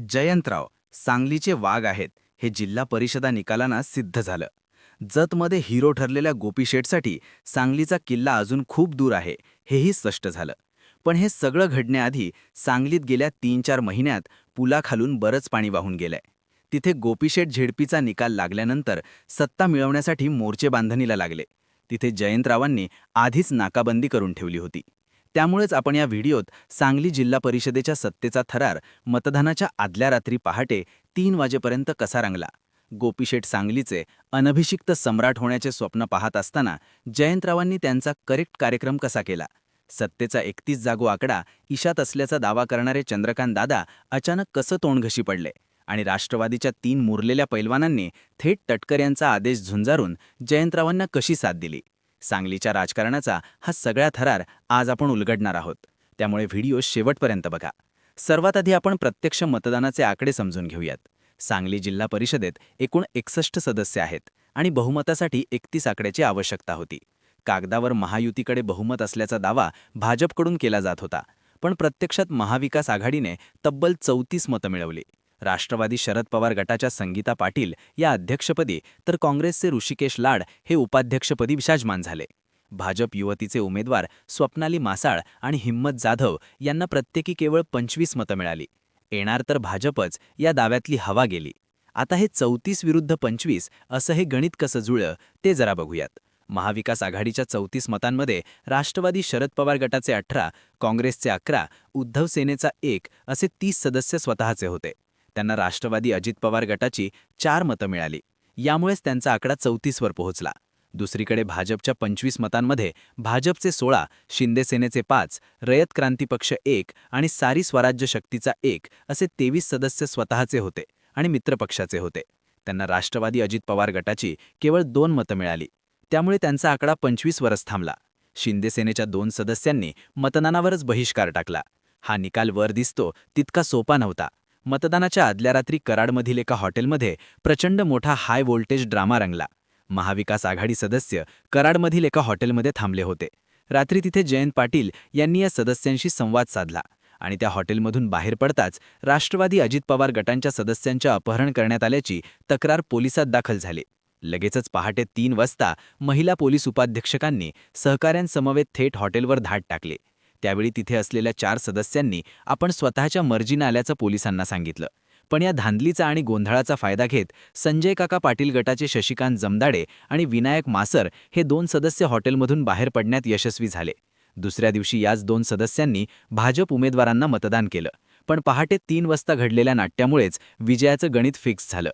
जयंतराव सांगलीचे वाघ आहेत हे जिल्हा परिषदा निकालांना सिद्ध झालं. जतमध्ये हिरो ठरलेल्या गोपीशेठसाठी सांगलीचा किल्ला अजून खूप दूर आहे हेही स्पष्ट झालं. पण हे सगळं घडण्याआधी सांगलीत गेल्या 3-4 महिन्यात पुलाखालून बरंच पाणी वाहून गेलंय. तिथे गोपीशेठ झेडपीचा निकाल लागल्यानंतर सत्ता मिळवण्यासाठी मोर्चे बांधणीला लागले. तिथे जयंतरावांनी आधीच नाकाबंदी करून ठेवली होती. त्यामुळेच आपण या व्हिडिओत सांगली जिल्हा परिषदेच्या सत्तेचा थरार मतदानाच्या आदल्या रात्री पहाटे 3 वाजेपर्यंत कसा रंगला, गोपीशेठ सांगलीचे अनभिषिक्त सम्राट होण्याचे स्वप्न पाहत असताना जयंतरावांनी त्यांचा करेक्ट कार्यक्रम कसा केला, सत्तेचा 31 जागो आकडा ईशात असल्याचा दावा करणारे चंद्रकांत दादा अचानक कसं तोंडघशी पडले आणि राष्ट्रवादीच्या 3 मुरलेल्या पैलवानांनी थेट तटकर यांचा आदेश झुंजारून जयंतरावांना कशी साथ दिली, सांगलीच्या राजकारणाचा हा सगळा थरार आज आपण उलगडणार आहोत. त्यामुळे व्हिडिओ शेवटपर्यंत बघा. सर्वात आधी आपण प्रत्यक्ष मतदानाचे आकडे समजून घेऊयात. सांगली जिल्हा परिषदेत एकूण 61 सदस्य आहेत आणि बहुमतासाठी 31 आकड्याची आवश्यकता होती. कागदावर महायुतीकडे बहुमत असल्याचा दावा भाजपकडून केला जात होता, पण प्रत्यक्षात महाविकास आघाडीने तब्बल 34 मतं मिळवली. राष्ट्रवादी शरद पवार गटाच्या संगीता पाटील या अध्यक्षपदी तर काँग्रेसचे ऋषिकेश लाड हे उपाध्यक्षपदी विराजमान झाले. भाजप युवतीचे उमेदवार स्वप्नाली मासाळ आणि हिम्मत जाधव यांना प्रत्येकी केवळ 25 मतं मिळाली. येणार तर भाजपच या दाव्यातली हवा गेली. आता हे 34 विरुद्ध 25 असं हे गणित कसं जुळलं ते जरा बघूयात. महाविकास आघाडीच्या 34 मतांमध्ये राष्ट्रवादी शरद पवार गटाचे 18, काँग्रेसचे 11, उद्धव सेनेचा 1 असे 30 सदस्य स्वतःचे होते. त्यांना राष्ट्रवादी अजित पवार गटाची 4 मतं मिळाली. यामुळेच त्यांचा आकडा 34 वर पोहोचला. दुसरीकडे भाजपच्या 25 मतांमध्ये भाजपचे 16, शिंदे सेनेचे 5, रयत क्रांती पक्ष 1 आणि सारी स्वराज्य शक्तीचा 1 असे 23 सदस्य स्वतःचे होते आणि मित्रपक्षाचे होते. त्यांना राष्ट्रवादी अजित पवार गटाची केवळ 2 मतं मिळाली. त्यामुळे त्यांचा आकडा 25 वरच थांबला. शिंदे सेनेच्या 2 सदस्यांनी मतदानावरच बहिष्कार टाकला. हा निकाल वर दिसतो तितका सोपा नव्हता. मतदानाच्या आदल्या रात्री कराडमधील एका हॉटेलमध्ये प्रचंड मोठा हाय व्होल्टेज ड्रामा रंगला. महाविकास आघाडी सदस्य कराडमधील एका हॉटेलमध्ये थांबले होते. रात्री तिथे जयंत पाटील यांनी या सदस्यांशी संवाद साधला आणि त्या हॉटेलमधून बाहेर पडताच राष्ट्रवादी अजित पवार गटांच्या सदस्यांचे अपहरण करण्यात आल्याची तक्रार पोलिसात दाखल झाली. लगेचच पहाटे 3 वाजता महिला पोलीस उपाधीक्षकांनी सहकाऱ्यांसमवेत थेट हॉटेलवर धाड टाकले. त्यावेळी तिथे असलेल्या 4 सदस्यांनी आपण स्वतःच्या मर्जीने आल्याचं पोलिसांना सांगितलं. पण या धांदलीचा आणि गोंधळाचा फायदा घेत संजय काका पाटील गटाचे शशिकांत जमदाडे आणि विनायक मासर हे 2 सदस्य हॉटेलमधून बाहेर पडण्यात यशस्वी झाले. दुसऱ्या दिवशी याच 2 सदस्यांनी भाजप उमेदवारांना मतदान केलं. पण पहाटे 3 वाजता घडलेल्या नाट्यामुळेच विजयाचं गणित फिक्स झालं.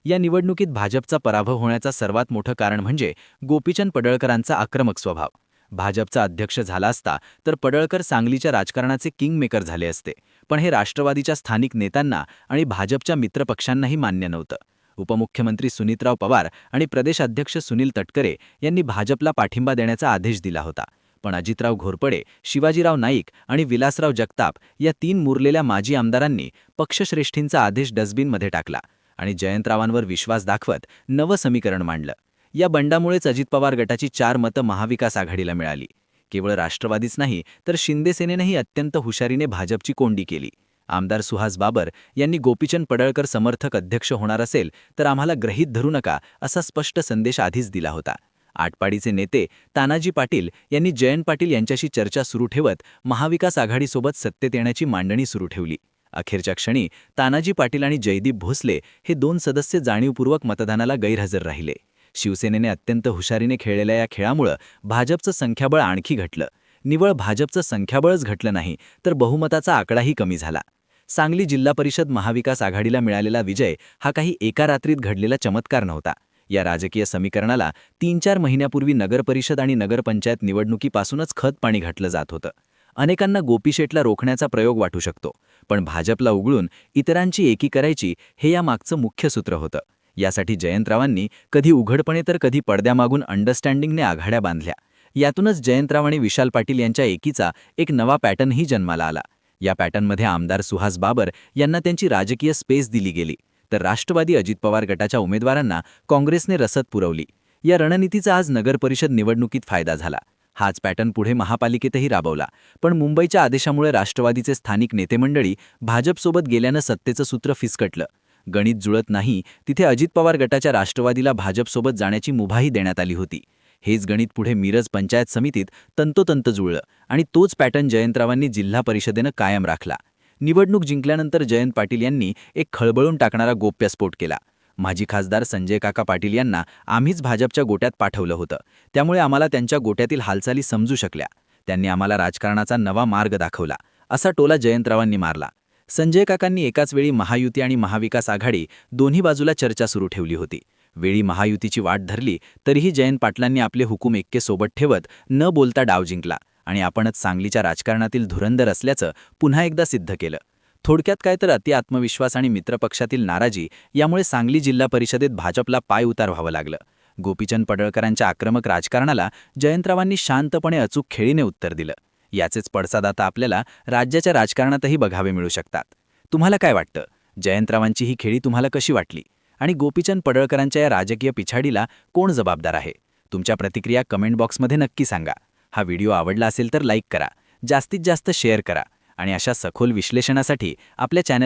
या निवडणुकीत भाजपचा पराभव होण्याचा सर्वात मोठं कारण म्हणजे गोपीचंद पडळकरांचा आक्रमक स्वभाव. भाजपचा अध्यक्ष झाला असता तर पडळकर सांगलीच्या राजकारणाचे किंगमेकर झाले असते. पण हे राष्ट्रवादीच्या स्थानिक नेत्यांना आणि भाजपच्या मित्रपक्षांनाही मान्य नव्हतं. उपमुख्यमंत्री सुनीतराव पवार आणि प्रदेशाध्यक्ष सुनील तटकरे यांनी भाजपला पाठिंबा देण्याचा आदेश दिला होता. पण अजितराव घोरपडे, शिवाजीराव नाईक आणि विलासराव जगताप या 3 मुरलेल्या माजी आमदारांनी पक्षश्रेष्ठींचा आदेश डस्टबिनमध्ये टाकला आणि जयंतरावांवर विश्वास दाखवत नवं समीकरण मांडलं. या बंडामुळेच अजित पवार गटाची 4 मतं महाविकास आघाडीला मिळाली. केवळ राष्ट्रवादीच नाही तर शिंदे सेनेनेही अत्यंत हुशारीने भाजपची कोंडी केली. आमदार सुहास बाबर यांनी गोपीचंद पडळकर समर्थक अध्यक्ष होणार असेल तर आम्हाला गृहीत धरू नका असा स्पष्ट संदेश आधीच दिला होता. आटपाडीचे नेते तानाजी पाटील यांनी जयंत पाटील यांच्याशी चर्चा सुरू ठेवत महाविकास आघाडीसोबत सत्तेत येण्याची मांडणी सुरू ठेवली. अखेरच्या क्षणी तानाजी पाटील आणि जयदीप भोसले हे 2 सदस्य जाणीवपूर्वक मतदानाला गैरहजर राहिले. शिवसेनेने अत्यंत हुशारीने खेळलेल्या या खेळामुळं भाजपचं संख्याबळ आणखी घटलं. निव्वळ भाजपचं संख्याबळच घटलं नाही तर बहुमताचा आकडाही कमी झाला. सांगली जिल्हा परिषद महाविकास आघाडीला मिळालेला विजय हा काही एका रात्रीत घडलेला चमत्कार नव्हता. या राजकीय समीकरणाला 3-4 महिन्यापूर्वी नगरपरिषद आणि नगरपंचायत निवडणुकीपासूनच खतपाणी घातलं जात होतं. अनेकांना गोपीशेठला रोखण्याचा प्रयोग वाटू शकतो, पण भाजपला उघडून इतरांची एकी करायची हे या मागचं मुख्य सूत्र होतं. यासाठी जयंतरावांनी कधी उघडपणे तर कधी पडद्यामागून अंडरस्टँडिंगने आघाड्या बांधल्या. यातूनच जयंतराव आणि विशाल पाटील यांच्या एकीचा एक नवा पॅटर्नही जन्माला आला. या पॅटर्नमध्ये आमदार सुहास बाबर यांना त्यांची राजकीय स्पेस दिली गेली, तर राष्ट्रवादी अजित पवार गटाच्या उमेदवारांना काँग्रेसने रसद पुरवली. या रणनीतीचा आज नगरपरिषद निवडणुकीत फायदा झाला. हाच पॅटर्न पुढे महापालिकेतही राबवला, पण मुंबईच्या आदेशामुळे राष्ट्रवादीचे स्थानिक नेतेमंडळी भाजपसोबत गेल्यानं सत्तेचं सूत्र फिसकटलं. गणित जुळत नाही तिथे अजित पवार गटाच्या राष्ट्रवादीला भाजपसोबत जाण्याची मुभाही देण्यात आली होती. हेच गणित पुढे मिरज पंचायत समितीत तंतोतंत जुळलं आणि तोच पॅटर्न जयंतरावांनी जिल्हा परिषदेनं कायम राखला. निवडणूक जिंकल्यानंतर जयंत पाटील यांनी एक खळबळून टाकणारा गोप्यस्फोट केला. माजी खासदार संजय काका पाटील यांना आम्हीच भाजपच्या गोट्यात पाठवलं होतं, त्यामुळे आम्हाला त्यांच्या गोट्यातील हालचाली समजू शकल्या. त्यांनी आम्हाला राजकारणाचा नवा मार्ग दाखवला, असा टोला जयंतरावांनी मारला. संजय काकांनी एकाच वेळी महायुती आणि महाविकास आघाडी दोन्ही बाजूला चर्चा सुरू ठेवली होती. वेळी महायुतीची वाट धरली तरीही जयंत पाटलांनी आपले हुकूम एक्के सोबत ठेवत न बोलता डाव जिंकला आणि आपणच सांगलीच्या राजकारणातील धुरंधर असल्याचं पुन्हा एकदा सिद्ध केलं. थोडक्यात काय तर अति आत्मविश्वास आणि मित्रपक्षातील नाराजी यामुळे सांगली जिल्हा परिषदेत भाजपला पाय उतार व्हावं लागलं. गोपीचंद पडळकरांच्या आक्रमक राजकारणाला जयंतरावांनी शांतपणे अचूक खेळीने उत्तर दिलं. याचेच पडसाद आता आपल्याला राज्याच्या राजकारणातही बघावे मिळू शकतात. तुम्हाला काय वाटतं? जयंतरावांची ही खेळी तुम्हाला कशी वाटली? आणि गोपीचंद पडळकरांच्या या राजकीय पिछाडीला कोण जबाबदार आहे? तुमच्या प्रतिक्रिया कमेंट बॉक्समध्ये नक्की सांगा. हा व्हिडिओ आवडला असेल तर लाईक करा, जास्तीत जास्त शेअर करा आणि अशा सखोल विश्लेषणासाठी आपल्या चॅनल